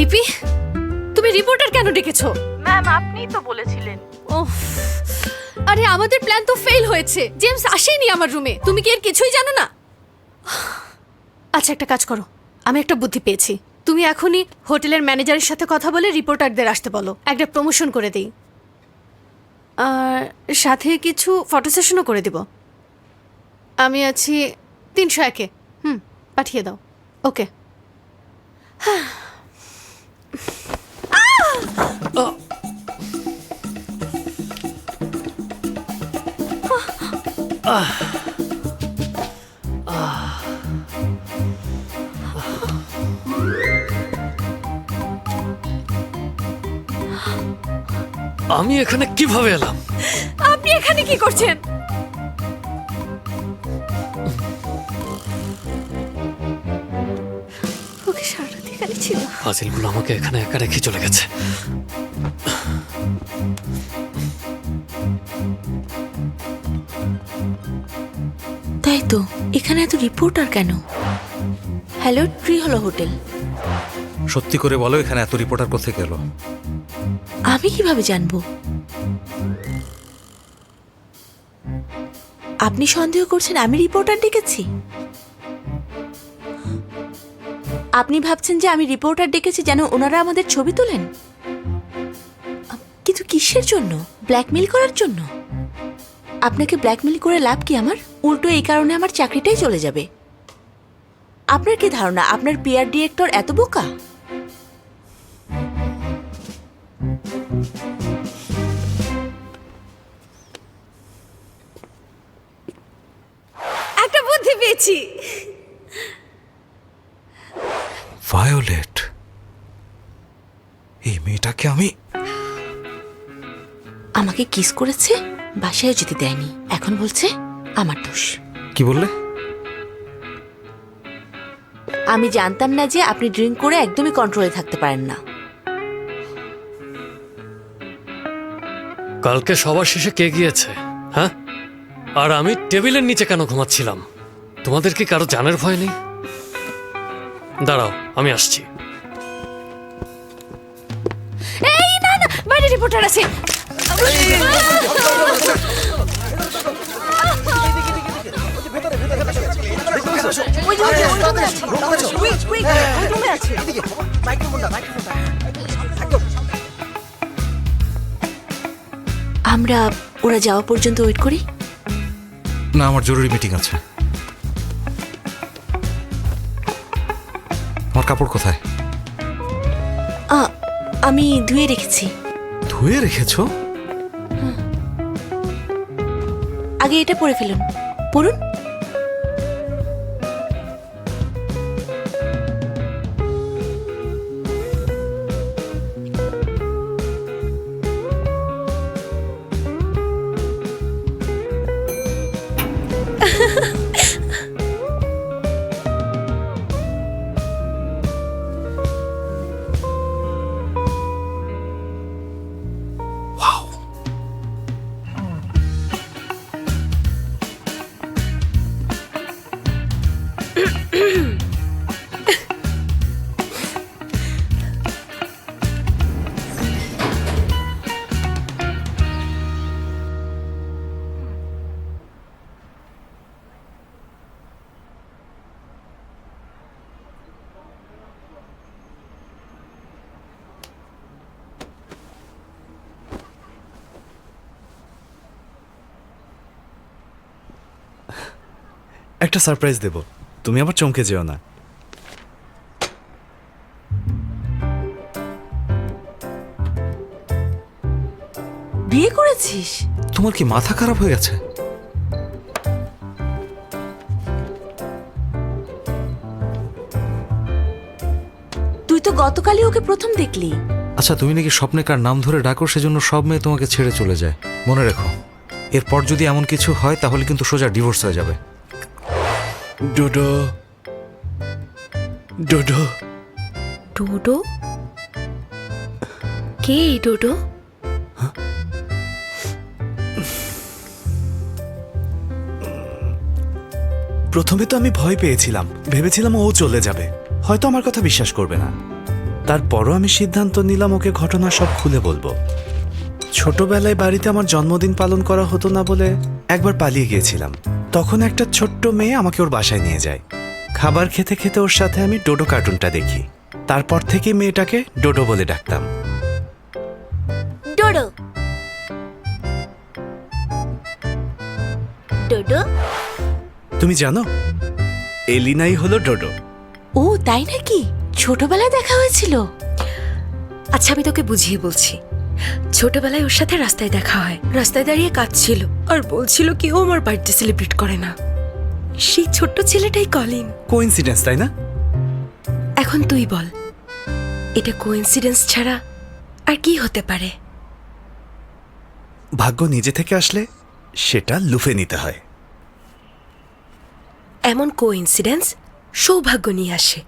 লিপি, তুমি রিপোর্টার কেন ডেকেছো? ম্যাম আপনিই তো বলেছিলেন। ওহ, আরে আমাদের প্ল্যান তো ফেল হয়েছে। জেমস আসেনি আমার রুমে। তুমি কি এর কিছুই জানো না? আচ্ছা, একটা কাজ করো, আমি একটা বুদ্ধি পেয়েছি। তুমি এখনই হোটেলের ম্যানেজারের সাথে কথা বলে রিপোর্টারদের আসতে বলো, একটা প্রমোশন করে দিই, আর সাথে কিছু ফটো সেশনও করে দিব। আমি আছি 301-এ। পাঠিয়ে দাও। ওকে। আমি এখানে কিভাবে এলাম? আপনি এখানে কি করছেন? ওকে সারারাত এখানে ছিল। ফাজিলগুলো আমাকে এখানে একা রেখে চলে গেছে। তাই তো, এখানে এত রিপোর্টার কেন? হ্যালো, ট্রি হলো হোটেল। সত্যি করে বলো, এখানে এত রিপোর্টার কোথায় গেল? আমি কিভাবে জানবো? আপনি সন্দেহ করছেন আমি রিপোর্টার ডেকেছি? আপনি ভাবছেন যে আমি রিপোর্টার ডেকেছি যেন ওনারা আমাদের ছবি তোলেন? কিন্তু কিসের জন্য? ব্ল্যাকমেল করার জন্য? আপনাকে ব্ল্যাকমেল করে লাভ কি আমার? উল্টো এই কারণে আমার চাকরিটাই চলে যাবে। আপনার কি ধারণা আপনার পিআর ডিরেক্টর এত বোকা? একটা বুদ্ধি পেয়েছি। ভায়োলেট, এই মেয়েটাকে আমি... আমাকে কিস করেছে, বাসায় যেতে দেয়নি, এখন বলছে আমার দোষ। কি বললে? আমি জানতাম না যে আপনি ড্রিঙ্ক করে একদমই কন্ট্রোলে থাকতে পারেন না। কালকে সবার শেষে কে গিয়েছে? হ্যাঁ, আর আমি টেবিলের নিচে কেন ঘুমাচ্ছিলাম? তোমাদের কি কারো জানের ভয় নেই? দাঁড়াও, আমি আসছি। এই না না, বাইরে রিপোর্টার আছে। আমরা ওরা যাওয়া পর্যন্ত ওয়েট করি। না, আমার জরুরি মিটিং আছে। আমার কাপড় কোথায়? আমি ধুয়ে রেখেছি। ধুয়ে রেখেছো? আগে এটা পরে ফেলুন, পড়ুন। একটা সারপ্রাইজ দেব, তুমি আবার চমকে যেও না। বিয়ে করেছিস? তোমার কি মাথা খারাপ হয়ে গেছে? তুই তো গতকালই ওকে প্রথম দেখলি। আচ্ছা, তুমি নাকি স্বপ্নে কার নাম ধরে ডাকো, সেজন্য সব মেয়ে তোমাকে ছেড়ে চলে যায়। মনে রেখো, এরপর যদি এমন কিছু হয় তাহলে কিন্তু সোজা ডিভোর্স হয়ে যাবে। ডোডো, ডোডো। ডোডো? কে এই ডোডো? প্রথমে তো আমি ভয় পেয়েছিলাম, ভেবেছিলাম ও চলে যাবে, হয়তো আমার কথা বিশ্বাস করবে না। তারপরও আমি সিদ্ধান্ত নিলাম ওকে ঘটনা সব খুলে বলবো। ছোটবেলায় বাড়িতে আমার জন্মদিন পালন করা হতো না বলে একবার পালিয়ে গিয়েছিলাম। তখন একটা ছোট্ট মেয়ে আমাকে ওর বাসায় নিয়ে যায়। খাবার খেতে খেতে ওর সাথে আমি ডোডো কার্টুনটা দেখি। তারপর থেকে মেয়েটাকে ডোডো বলে ডাকতাম। ডোডো ডোডো। তুমি জানো এলিনাই হলো ডোডো। ও তাই নাকি? ছোটবেলায় দেখা হয়েছিল? আচ্ছা আমি তোকে বুঝিয়ে বলছি। ছোটবেলায় ওর সাথে রাস্তায় দেখা হয়, রাস্তায় দাঁড়িয়ে কাঁদছিল আর বলছিল কেউ আমার বার্থডে সেলিব্রেট করে না। সেই ছোট্ট ছেলেটাই কলিন। কোইন্সিডেন্স, তাই না? এখন তুই বল, এটা কোইন্সিডেন্স ছাড়া আর কি হতে পারে? ভাগ্য নিজে থেকে আসলে সেটা লুফে নিতে হয়। এমন কোইন্সিডেন্স সৌভাগ্য নিয়ে আসে।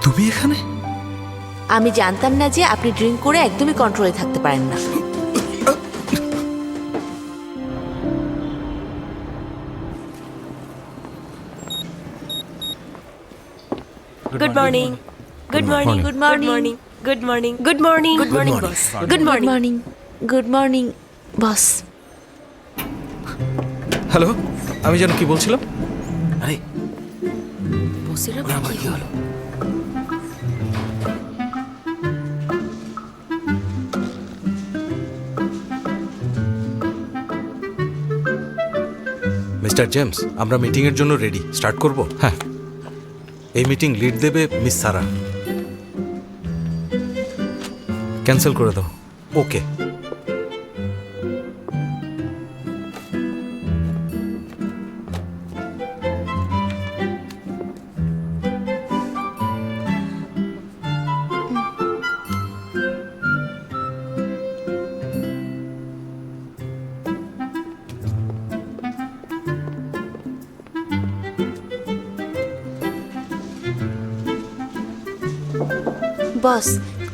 তুমি এখানে? আমি জানতাম না যে আপনি ড্রিঙ্ক করে একদমই কন্ট্রোলে থাকতে পারেন না। Good morning, good morning, Good morning. Good morning, good morning, good morning, good morning boss, good morning. Morning. Good morning boss. Hello, আমি যেন কি বলছিলাম? বসের আবার কি হলো? মিস্টার জেমস, আমরা মিটিং এর জন্য রেডি। স্টার্ট করব? হ্যাঁ। এই মিটিং লিড দেবে মিস সারা। ক্যান্সেল করে দাও। ওকে। বস,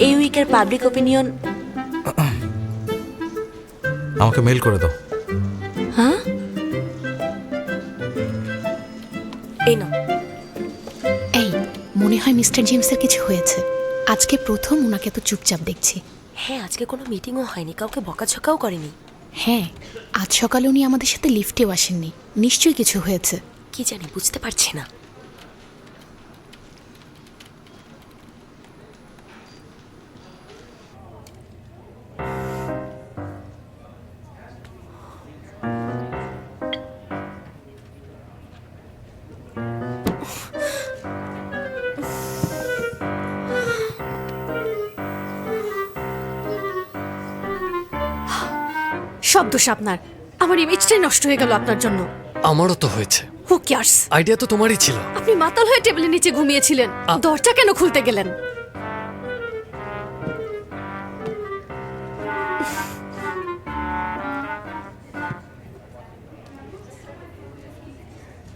এই উইকের পাবলিক ওপিনিয়ন। আমাকে মেল করে দাও। হ্যাঁ, এই নাও। এই মনে হয় মিস্টার জেমসের কিছু হয়েছে। আজকে প্রথম ওনাকে তো চুপচাপ দেখছি। হ্যাঁ, আজকে কোনো মিটিংও হয়নি, কাউকে বকাঝকাও করেনি। হ্যাঁ, আজ সকালে উনি আমাদের সাথে লিফটেও আসেননি। নিশ্চয়ই কিছু হয়েছে। কি জানি, বুঝতে পারছি না। সব দোষ আপনার। আমার ইমেজটাই নষ্ট হয়ে গেল আপনার জন্য। আমারও তো হয়েছে। Who cares? আইডিয়া তো তোমারই ছিল। আপনি মাতাল হয়ে টেবিলের নিচে ঘুমিয়েছিলেন। দরজা কেন খুলতে গেলেন?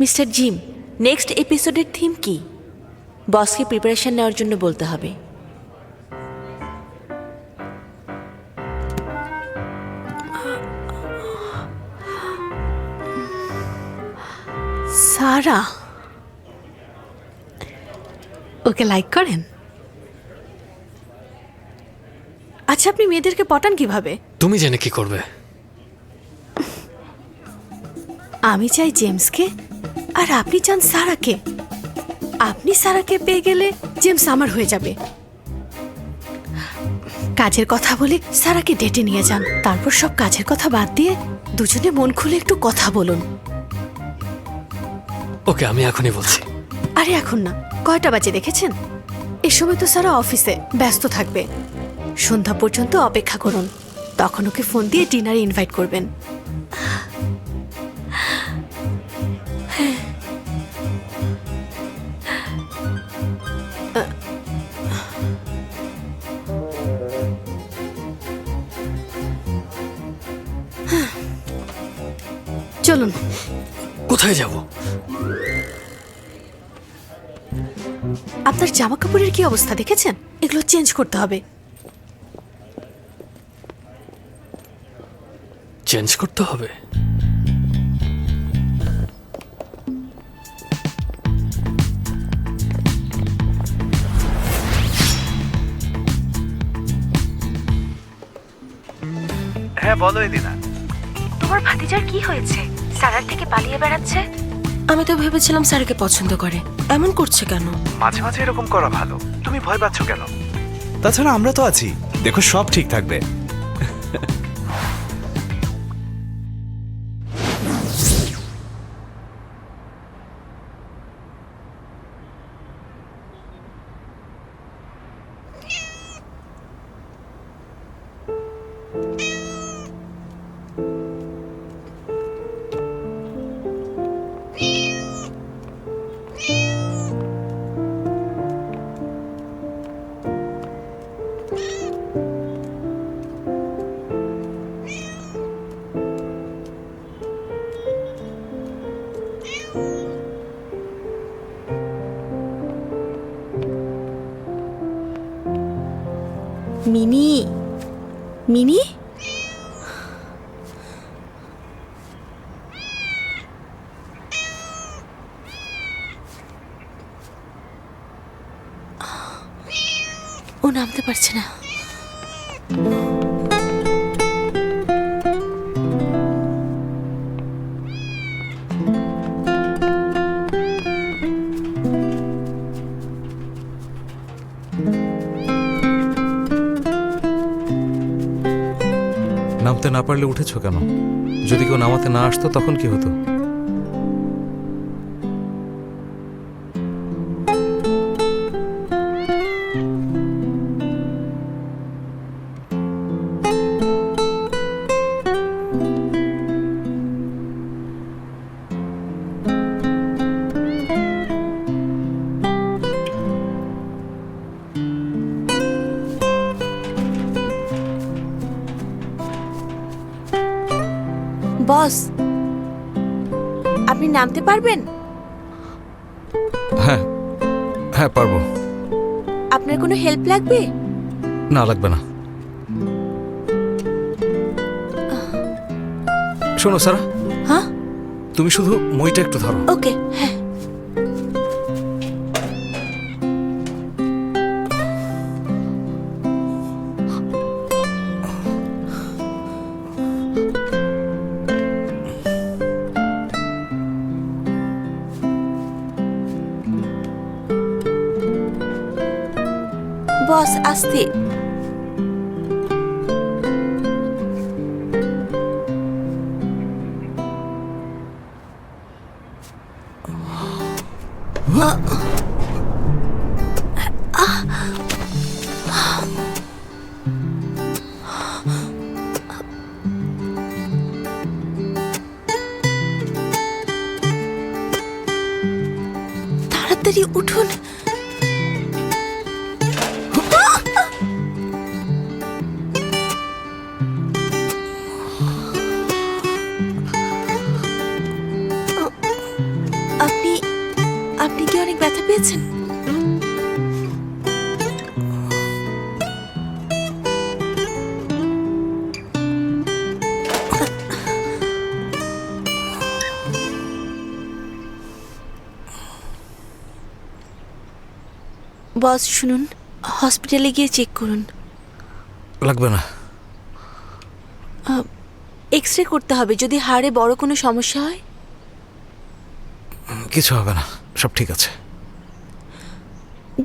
মিস্টার জিম, নেক্সট এপিসোডের থিম কি? বসকে প্রিপারেশন নেওয়ার জন্য বলতে হবে। সারা, ওকে লাইক করেন? আচ্ছা, আপনি মেয়েদেরকে পটান কিভাবে? তুমি জেনে কি করবে? আমি চাই জেমসকে, আর আপনি চান সারাকে। আপনি সারাকে পেয়ে গেলে জেমস আমার হয়ে যাবে। কাজের কথা বলে সারাকে ডেটে নিয়ে যান, তারপর সব কাজের কথা বাদ দিয়ে দুজনে মন খুলে একটু কথা বলুন। ওকে, আমি এখনই বলছি। আরে এখন না, কয়টা বাজে দেখেছেন? এ সময় তো সারা অফিসে ব্যস্ত থাকবে। সন্ধ্যা পর্যন্ত অপেক্ষা করুন, তখন ওকে ফোন দিয়ে ডিনারে ইনভাইট করবেন। চলুন। কোথায় যাব? আপনার জামা কাপড়ের কি অবস্থা দেখেছেন? এগুলো চেঞ্জ করতে হবে। চেঞ্জ করতে হবে? হ্যাঁ বলো এদিনা। তোমার ভাতিজার কি হয়েছে? সারার থেকে পালিয়ে বেড়াচ্ছে। আমি তো ভেবেছিলাম স্যারকে পছন্দ করে, এমন করছে কেন? মাঝে মাঝে এরকম করা ভালো, তুমি ভয় পাচ্ছ কেন? তাছাড়া আমরা তো আছি, দেখো সব ঠিক থাকবে। মিনি, মিনি, ও নামতে পারছে না। নামতে না পারলে উঠেছো কেন? যদি কেউ নামাতে না আসতো তখন কি হতো? বস, আপনি নামতে পারবেন? হ্যাঁ হ্যাঁ পারবো। আপনার কোনো হেল্প লাগবে? না লাগবে না। শোনো সারা, হ্যাঁ, তুমি শুধু মইটা একটু ধরো। ওকে। হ্যাঁ, বস আস্তে। তাড়াতাড়ি উঠুন। আপনি আপনি কি অনেক ব্যথা পেয়েছেন? বস শুনুন, হসপিটালে গিয়ে চেক করুন। লাগবে না। এক্স রে করতে হবে, যদি হাড়ে বড় কোনো সমস্যা হয়। কিছু হবে না, সব ঠিক আছে।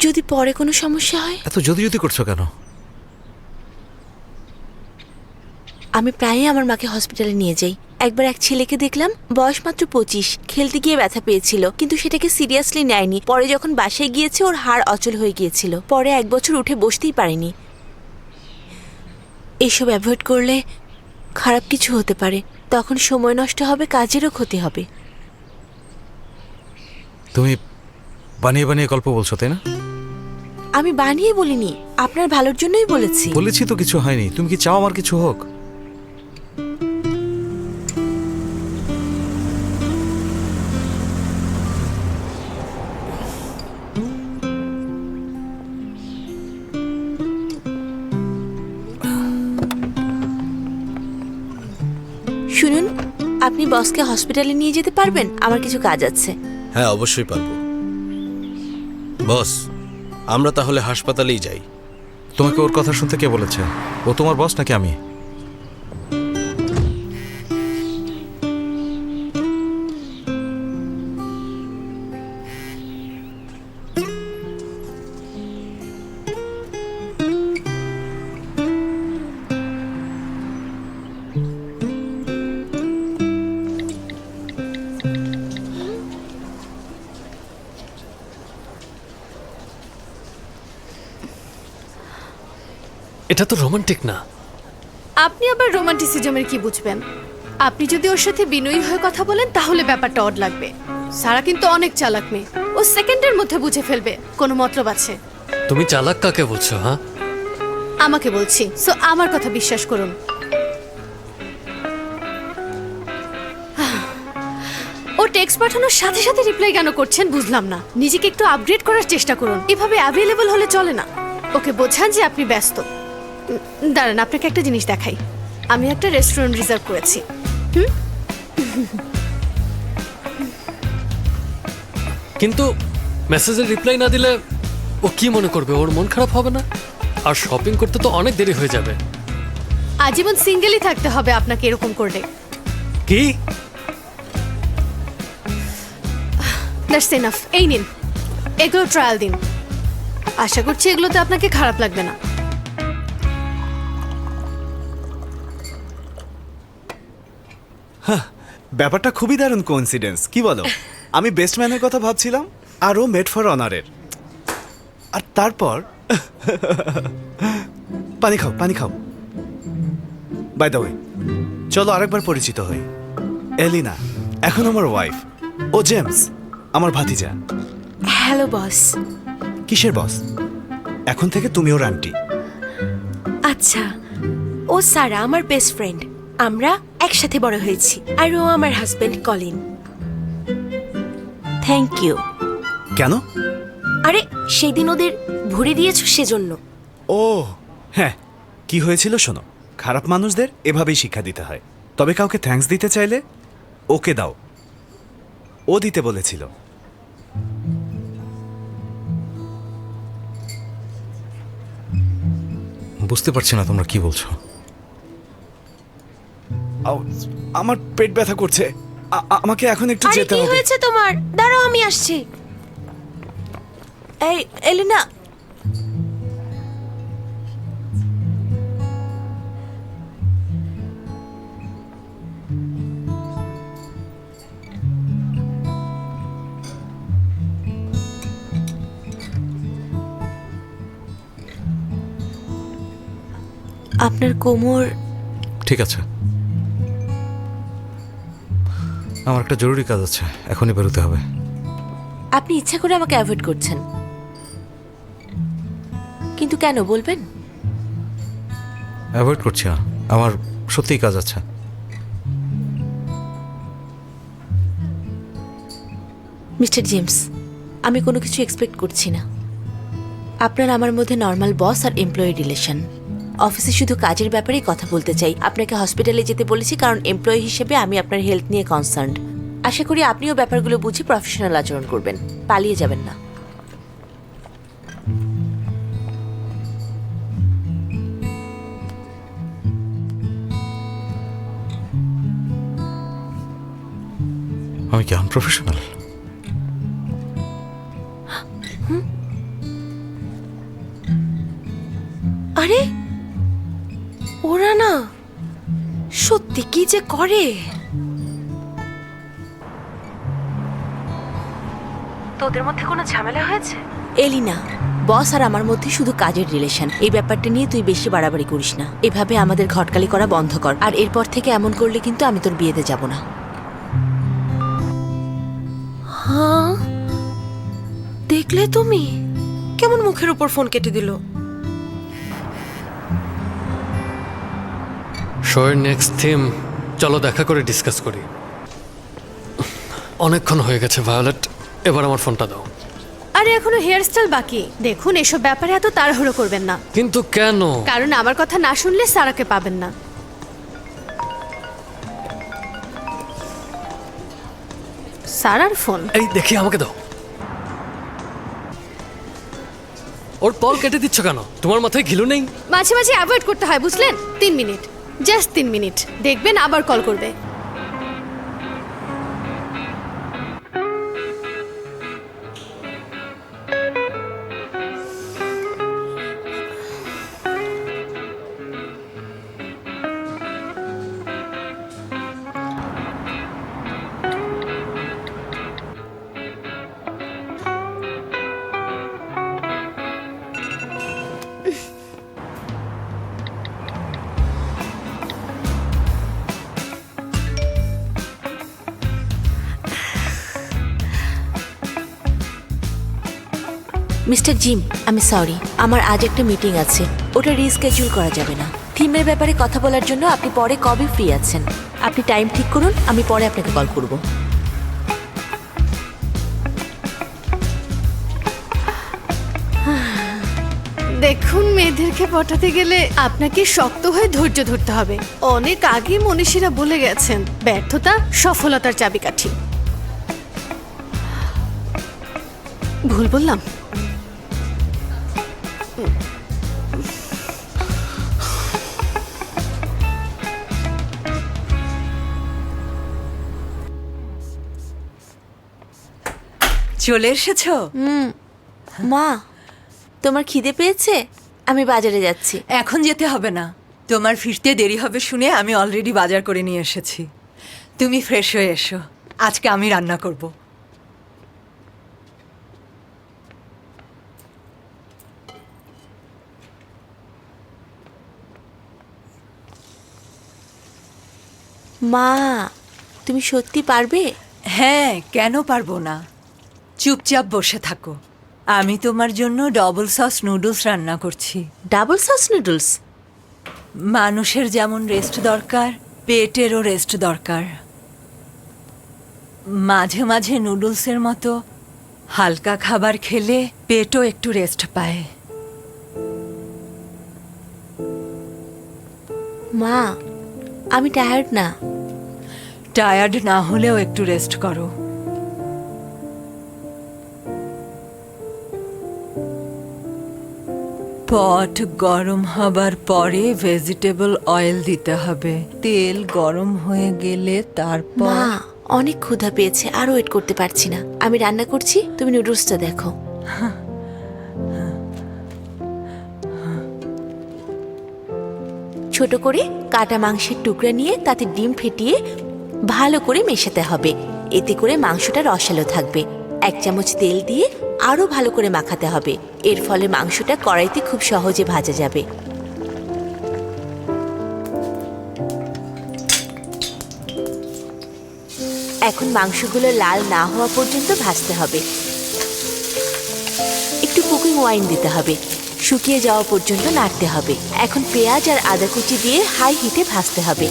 যদি পরে কোনো সমস্যা হয়? এত যদি করছো কেন? আমি প্রায়ই আমার মাকে হসপিটালে নিয়ে যাই। একবার এক ছেলেকে দেখলাম, বয়স মাত্র 25, খেলতে গিয়ে ব্যথা পেয়েছিল, কিন্তু সেটাকে সিরিয়াসলি নেয়নি। পরে যখন বাসায় গিয়েছে ওর হাড় অচল হয়ে গিয়েছিল, পরে 1 বছর উঠে বসতেই পারেনি। এইসব অ্যাভয়েড করলে খারাপ কিছু হতে পারে, তখন সময় নষ্ট হবে, কাজেরও ক্ষতি হবে। তুমি বানিয়ে বানিয়ে গল্প বলছো, তাই না? আমি বানিয়ে বলিনি, আপনার ভালোর জন্যই বলেছি। বলেছি তো কিছু হয়নি। তুমি কি চাও আমার কিছু হোক? শুনুন, আপনি বসকে হসপিটালে নিয়ে যেতে পারবেন? আমার কিছু কাজ আছে। হ্যাঁ, অবশ্যই পারবো। বস, আমরা তাহলে হাসপাতালেই যাই। তোমাকে ওর কথা শুনতে কে বলেছে? ও তোমার বস নাকি আমি? এটা তো রোমান্টিক না। আপনি আবার রোমান্টিসিজমের কি বুঝবেন? আপনি যদি ওর সাথে বিনয়ী হয়ে কথা বলেন তাহলে ব্যাপারটা অড লাগবে। সারা কিন্তু অনেক চালাক মেয়ে, ও সেকেন্ডের মধ্যে বুঝে ফেলবে কোনো মতলব আছে। তুমি চালাক কাকে বলছো? হ্যাঁ, আমাকে বলছি, সো আমার কথা বিশ্বাস করুন। ও টেক্সট পাঠানোর সাথে সাথে রিপ্লাই কেন করছেন বুঝলাম না। নিজেকে একটু আপগ্রেড করার চেষ্টা করুন, এভাবে অ্যাভেলেবল হলে চলে না। ওকে বোঝান যে আপনি ব্যস্ত। দাঁড়ান, আপনাকে একটা জিনিস দেখাই। আমি একটা রেস্টুরেন্ট রিজার্ভ করেছি। কিন্তু মেসেজের রিপ্লাই না দিলে ও কি মনে করবে? ওর মন খারাপ হবে না? আর শপিং করতে তো অনেক দেরি হয়ে যাবে। আজীবন সিঙ্গেলই থাকতে হবে আপনাকে এরকম করলে। কি? That's enough. এই নিন, এগুলো ট্রায়াল দিন। আশা করছি এগুলোতে আপনাকে খারাপ লাগবে না। ব্যাপারটা খুবই দারুণ কোইন্সিডেন্স, কি বলো? আমি বেস্ট ম্যানের কথা ভাবছিলাম আর ও মেড ফর অনারের। আর তারপর পানি খাও, পানি খাও। বাই দ্য ওয়ে, চলো আরেকবার পরিচিত হই। এলিনা এখন আমার ওয়াইফ, ও জেমস আমার ভাতিজা। Hello boss. কিসের বস? এখন থেকে তুমি ওর আন্টি। আচ্ছা, ও সারা আমার বেস্ট ফ্রেন্ড। আমরা একসাথে বড় হয়েছি। আর ও আমার হাজবেন্ড কলিন। Thank you. কেন? আরে সেই দিন ওদের ভরে দিয়েছো সেজন্য। ও হ্যাঁ, কি হয়েছিল শোনো। খারাপ মানুষদের এভাবেই শিক্ষা দিতে হয়। তবে কাউকে থ্যাঙ্কস দিতে চাইলে ওকে দাও, ও দিতে বলেছিল। বুঝতে পারছি না তোমরা কি বলছো। আমার পেট ব্যথা করছে, আমাকে এখন একটু আরে যেতে কি হবে। হয়েছে তোমার? দাঁড়াও, আমি আসছি। এই এলিনা, আপনার কোমর। ঠিক আছে, আমার একটা জরুরি কাজ আছে, এখনই বেরোতে হবে। আপনি ইচ্ছা করে আমাকে অ্যাভয়েড করছেন, কিন্তু কেন বলবেন? অ্যাভয়েড করছি না, আমার সত্যিই কাজ আছে। মিস্টার জেমস, আমি কোনো কিছু এক্সপেক্ট করছি না। আপনার আমার মধ্যে নর্মাল বস আর এমপ্লয়ি রিলেশন। অফিসে শুধু কাজের ব্যাপারেই কথা বলতে চাই। আপনাকে হসপিটালে যেতে বলেছি কারণ এমপ্লয়ি হিসেবে আমি আপনার হেলথ নিয়ে কনসার্নড। আশা করি আপনিও ব্যাপারগুলো বুঝে প্রফেশনাল আচরণ করবেন, পালিয়ে যাবেন না। আমি কি আনপ্রফেশনাল? আরে ওরা না সত্যি কি যে করে। তোদের মধ্যে কোনো ঝামেলা হয়েছে? এলিনা, বস আর আমার মধ্যে শুধু কাজের রিলেশন। এই ব্যাপারটা নিয়ে তুই বেশি বাড়াবাড়ি করিস না। এভাবে আমাদের ঘটকালি করা বন্ধ কর, আর এরপর থেকে এমন করলে কিন্তু আমি তোর বিয়েতে যাব না। হ্যাঁ, দেখলে তুমি কেমন মুখের উপর ফোন কেটে দিল। শোয়ের নেক্সট থিম, চলো দেখা করে ডিসকাস করি। অনেকক্ষণ হয়ে গেছে ভায়োলেট, এবার আমার ফোনটা দাও। আরে এখনো হেয়ার স্টাইল বাকি। দেখুন, এসব ব্যাপারে এত তাড়াহুড়ো করবেন না, কিন্তু কেন? কারণ আমার কথা না শুনলে সারাকে পাবেন না। সারার ফোন। এই দেখি, আমাকে দাও। ওর কল কেটে দিচ্ছ কেন? তোমার মাথায় ঘিলু নেই? মাঝে মাঝে অ্যাভয়েড করতে হয়, বুঝলেন? 3 মিনিট, জাস্ট 3 মিনিট, দেখবেন আবার কল করবে। মিস্টার জিম, আমি সরি, আমার আজ একটা মিটিং আছে, ওটা রিস্কেডিউল করা যাবে না। থিমের ব্যাপারে কথা বলার জন্য আপনি পরে কবে ফ্রি আছেন? আপনি টাইম ঠিক করুন, আমি পরে আপনাকে কল করব। দেখুন, মেয়েদেরকে পটাতে গেলে আপনাকে শক্ত হয়ে ধৈর্য ধরতে হবে। অনেক আগে মনীষীরা বলে গেছেন, ব্যর্থতা সফলতার চাবিকাঠি। ভুল বললাম? চলে এসেছো? মা, তোমার খিদে পেয়েছে? আমি বাজারে যাচ্ছি। এখন যেতে হবে না, তোমার ফিরতে দেরি হবে শুনে আমি অলরেডি বাজার করে নিয়ে এসেছি। তুমি ফ্রেশ হয়ে এসো, আজকে আমি রান্না করব। মা, তুমি সত্যি পারবে? হ্যাঁ, কেন পারবো না? চুপচাপ বসে থাকো, আমি তোমার জন্য ডবল সস নুডলস রান্না করছি। Double sauce noodles? মানুষের যেমন রেস্ট দরকার, পেটেরও রেস্ট দরকার। মাঝে মাঝে নুডলসের মতো হালকা খাবার খেলে পেটও একটু রেস্ট পায়। মা, আমি টায়ার্ড না। টায়ার্ড না হলেও একটু রেস্ট করো। পট গরম হবার পরে ভেজিটেবল অয়েল দিতে হবে। তেল গরম হয়ে গেলে তারপর মা, অনেক ক্ষুধা পেয়েছে, আর ওয়েট করতে পারছি না। আমি রান্না করছি, তুমি নুডলসটা দেখো। ছোট করে কাটা মাংসের টুকরা নিয়ে তাতে ডিম ফেটিয়ে ভালো করে মেশাতে হবে। এতে করে মাংসটা রসালো থাকবে। 1 চামচ তেল দিয়ে আরো ভালো করে মাখাতে হবে। এর ফলে মাংসটা কড়াইতে খুব সহজে ভাজা যাবে। এখন মাংসগুলো লাল না হওয়া পর্যন্ত ভাজতে হবে। একটু কুকিং ওয়াইন দিতে হবে, শুকিয়ে যাওয়া পর্যন্ত নাড়তে হবে। এখন পেঁয়াজ আর আদা কুচি দিয়ে হাই হিটে ভাজতে হবে।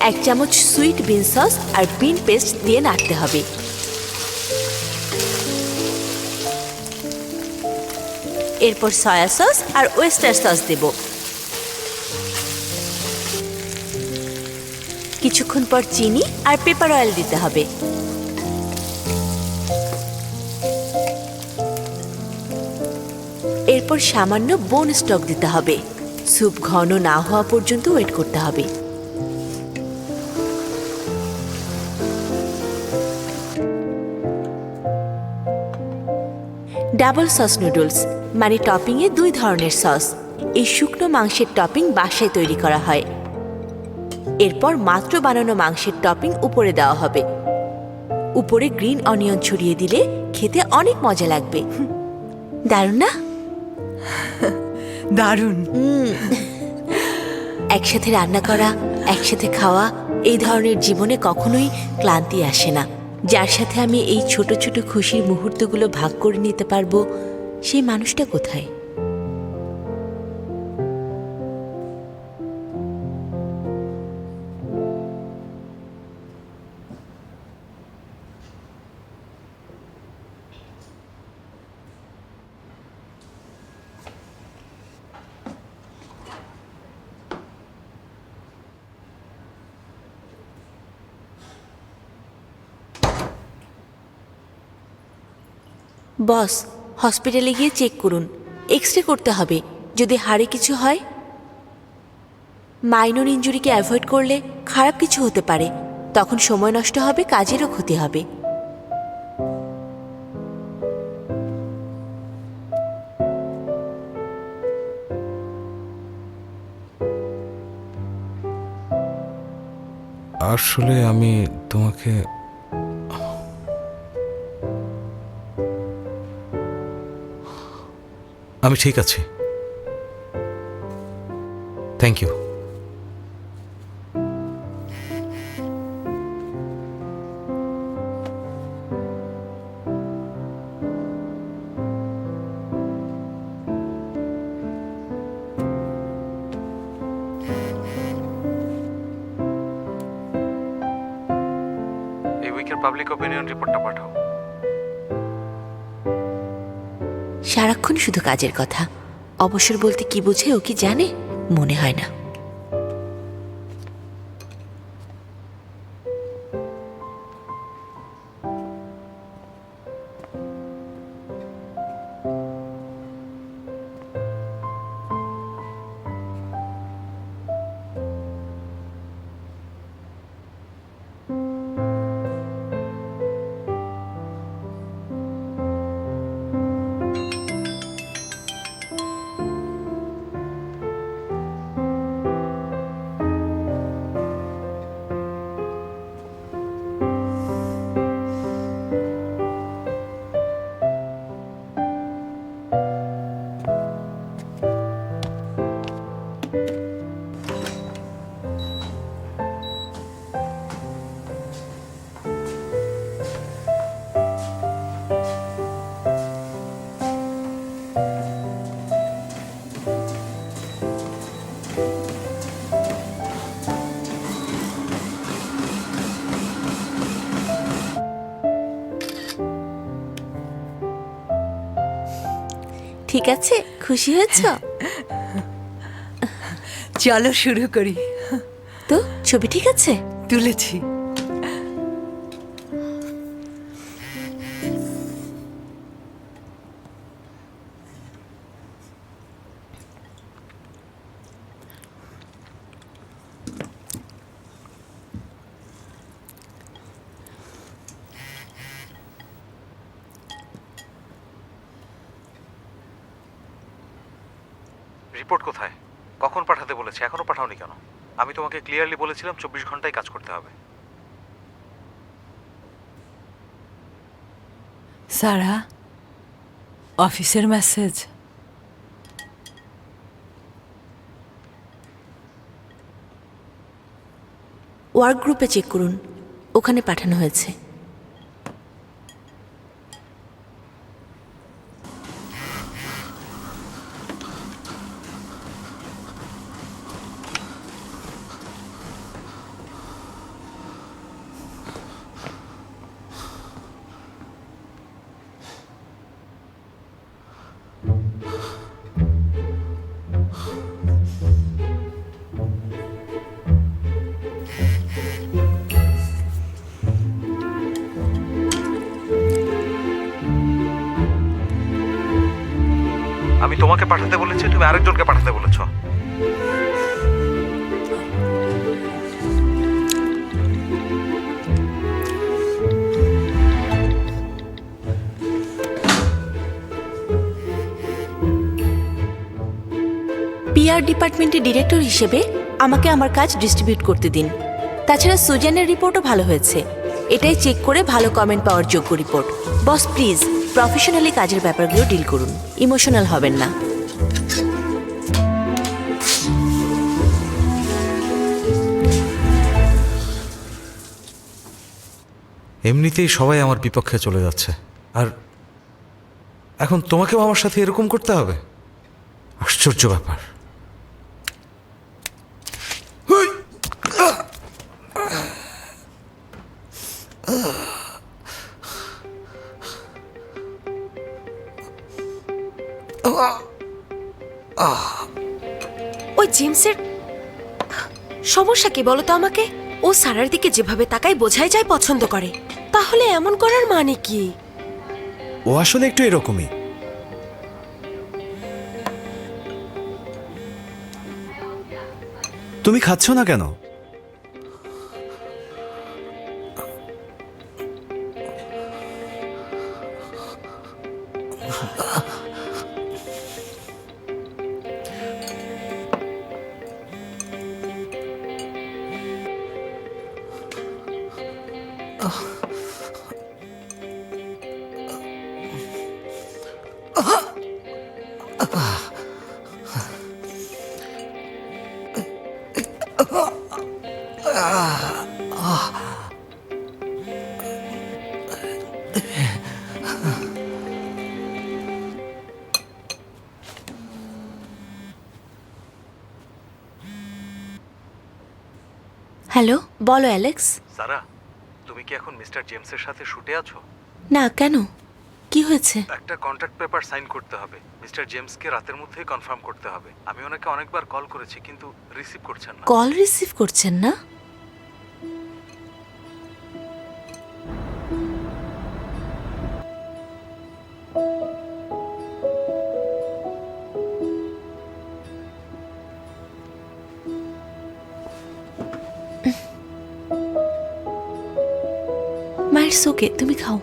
1 চামচ সুইট বিন সস আর বিন পেস্ট দিয়ে নাড়তে হবে। এরপর সয়া সস আর ওয়েস্টার সস দেব। কিছুক্ষণ পর চিনি আর পেপার অয়েল দিতে হবে। এরপর সামান্য বোন স্টক দিতে হবে। স্যুপ ঘন না হওয়া পর্যন্ত ওয়েট করতে হবে। ডাবল সস নুডলস মানে টপিংয়ে 2 ধরনের সস। এই শুকনো মাংসের টপিং বাসায় তৈরি করা হয়। এরপর মাত্র বানানো মাংসের টপিং উপরে দেওয়া হবে। উপরে গ্রিন অনিয়ন ছড়িয়ে দিলে খেতে অনেক মজা লাগবে। দারুণ না? দারুণ। একসাথে রান্না করা, একসাথে খাওয়া, এই ধরনের জীবনে কখনোই ক্লান্তি আসে না। যার সাথে আমি এই ছোট ছোট খুশির মুহূর্তগুলো ভাগ করে নিতে পারবো, সেই মানুষটা কোথায়? বস, হসপিটালে গিয়ে চেক করুন, এক্স-রে করতে হবে। যদি হাড়ে কিছু হয়, মাইনর ইনজুরিকে অ্যাভয়েড করলে খারাপ কিছু হতে পারে। তখন সময় নষ্ট হবে, কাজেরও ক্ষতি হবে। আসলে আমি তোমাকে আমি ঠিক আছি, থ্যাংক ইউ। এই উইকের পাবলিক অপিনিয়ন রিপোর্টটা পাঠাও। সারাক্ষণ শুধু কাজের কথা। অবসর বলতে কি বোঝে ও কি জানে? মনে হয় না। ঠিক আছে, খুশি হয়েছ চলো শুরু করি। তো? ছবি ঠিক আছে? তুলেছি। রিপোর্ট কোথায়? কখন পাঠাতে বলেছে? এখনো পাঠাওনি কেন? আমি তোমাকে ক্লিয়ারলি বলেছিলাম 24 ঘন্টায় কাজ করতে হবে। সারা, অফিসের মেসেজ। ওয়ার্ক গ্রুপে চেক করুন, ওখানে পাঠানো হয়েছে। আমি তোমাকে পাঠাতে বলেছি, তুমি আরেকজনকে পাঠাতে বলেছো। ডিপার্টমেন্টের ডিরেক্টর হিসেবে আমাকে আমার কাজ ডিস্ট্রিবিউট করতে দিন। তাছাড়া সুজানের রিপোর্টও ভালো হয়েছে, এটাই চেক করে ভালো কমেন্ট পাওয়ার যোগ্য রিপোর্ট। বস প্লিজ প্রফেশনালি কাজের ব্যাপারগুলো ডিল করুন, ইমোশনাল হবেন না। এমনিতেই সবাই আমার বিপক্ষে চলে যাচ্ছে, আর এখন তোমাকেও আমার সাথে এরকম করতে হবে? আশ্চর্য ব্যাপার। ওই জেমসের সমস্যা কি বলো তো আমাকে? ও সারার দিকে যেভাবে তাকায় বোঝাই যায় পছন্দ করে, তাহলে এমন করার মানে কি? ও আসলে একটু এরকমই। তুমি খাচ্ছ না কেন? হ্যালো, বলো অ্যালেক্স। সারা, তুমি কি এখন মিস্টার জেমসের সাথে শুটে আছো? না, কেন? কি হয়েছে? একটা কন্ট্রাক্ট পেপার সাইন করতে হবে। মিস্টার জেমসকে রাতের মধ্যেই কনফার্ম করতে হবে। আমি ওনাকে অনেকবার কল করেছি কিন্তু রিসিভ করছেন না। কল রিসিভ করছেন না? মায়ের সোকে, তুমি খাও।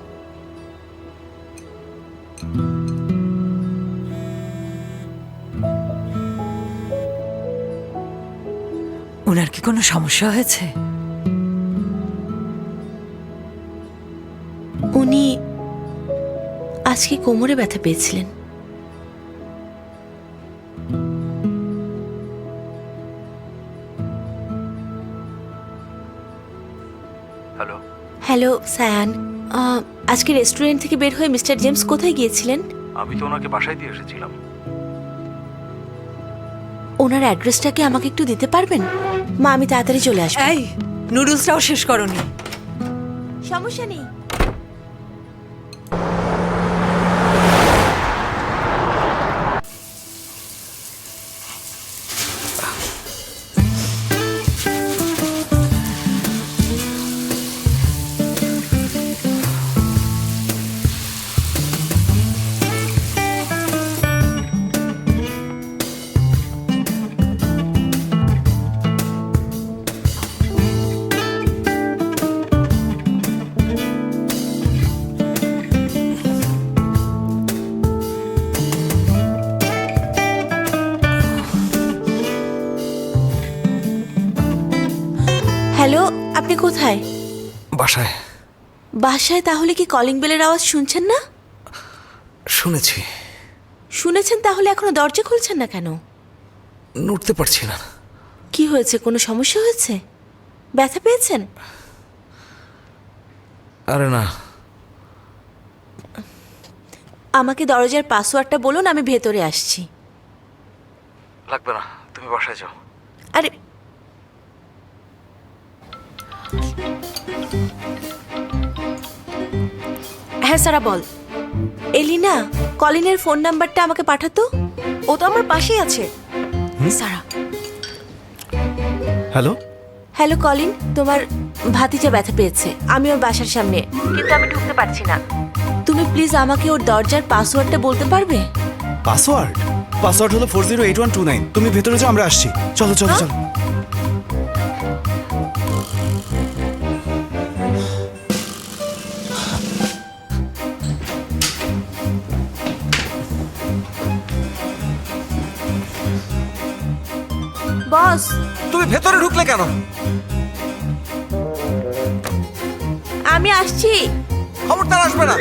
ওনার কি কোনো সমস্যা হয়েছে? উনি আজকে কোমরে ব্যথা পেয়েছিলেন। হ্যালো। হ্যালো সায়ান, আজকে রেস্টুরেন্ট থেকে বের হয়ে মিস্টার জেমস কোথায় গিয়েছিলেন? আমি তো ওনাকে বাসায় দিয়ে এসেছিলাম। ওনার অ্যাড্রেসটা কি আমাকে একটু দিতে পারবেন? মা, আমি তাড়াতাড়ি চলে আসবো। এই নুডলসটাও শেষ করনি। সমস্যা নেই। হ্যালো, আপনি কোথায়? বাসায়। বাসায়? তাহলে কি কলিং বেলের আওয়াজ শুনছেন না? শুনেছি। শুনেছেন, তাহলে এখনো দরজা খুলছেন না কেন? নড়তে পারছি না। কি হয়েছে? কোনো সমস্যা হয়েছে? ব্যথা পেয়েছেন? আরে না। আমাকে দরজার পাসওয়ার্ডটা বলুন, আমি ভেতরে আসছি। লাগবে না, তুমি বাসায় যাও। আরে হ্যাঁ সারা, বল। এলিনা, কলিনের ফোন নাম্বারটা আমাকে পাঠাতো। ও তো আমার পাশেই আছে। সারা, হ্যালো। হ্যালো কলিন, তোমার ভাতিজা ব্যথা পেয়েছে। আমি ওর বাসার সামনে, কিন্তু আমি ঢুকতে পারছি না। তুমি প্লিজ আমাকে ওর দরজার পাসওয়ার্ডটা বলতে পারবে? পাসওয়ার্ড? পাসওয়ার্ড হলো 408129। তুমি ভেতরে যাও, আমরা আসছি। চলো চলো চলো। বস তুমি ভেতরে ঢুকলে কেন? আমি আসছি। খবরদার আসবে না।